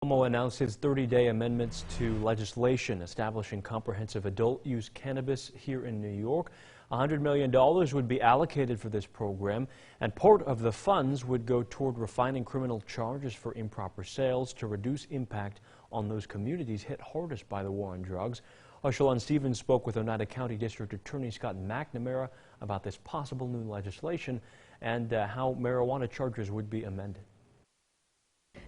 Cuomo announced his 30-day amendments to legislation establishing comprehensive adult-use cannabis here in New York. $100 million would be allocated for this program, and part of the funds would go toward refining criminal charges for improper sales to reduce impact on those communities hit hardest by the war on drugs. Shalon Stevens spoke with Oneida County District Attorney Scott McNamara about this possible new legislation and how marijuana charges would be amended.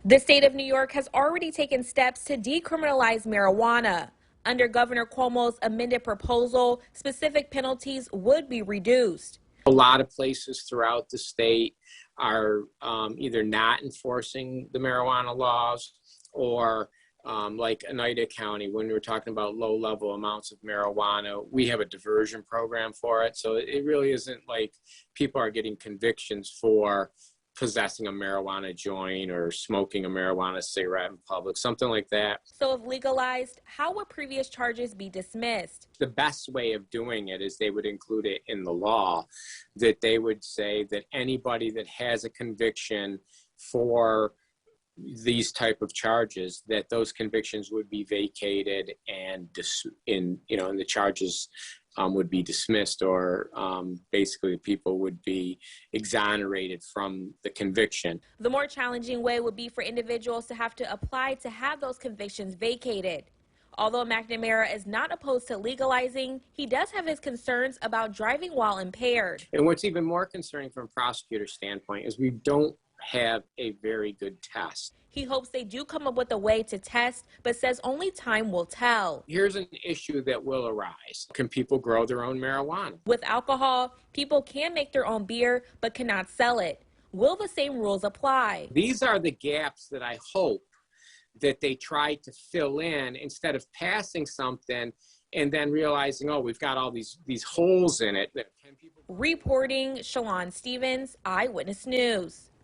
The state of New York has already taken steps to decriminalize marijuana. Under Governor Cuomo's amended proposal, specific penalties would be reduced. A lot of places throughout the state are either not enforcing the marijuana laws or like Oneida County, when we were talking about low-level amounts of marijuana, we have a diversion program for it. So it really isn't like people are getting convictions for possessing a marijuana joint or smoking a marijuana cigarette in public, something like that. So if legalized, how would previous charges be dismissed? The best way of doing it is they would include it in the law, that they would say that anybody that has a conviction for these type of charges, that those convictions would be vacated and and the charges would be dismissed, or basically people would be exonerated from the conviction. The more challenging way would be for individuals to have to apply to have those convictions vacated. Although McNamara is not opposed to legalizing, he does have his concerns about driving while impaired. And what's even more concerning from a prosecutor's standpoint is we don't have a very good test. He hopes they do come up with a way to test, but says only time will tell. Here's an issue that will arise. Can people grow their own marijuana? With alcohol, people can make their own beer, but cannot sell it. Will the same rules apply? These are the gaps that I hope that they try to fill in instead of passing something and then realizing, oh, we've got all these holes in it. Reporting, Shalon Stevens, Eyewitness News.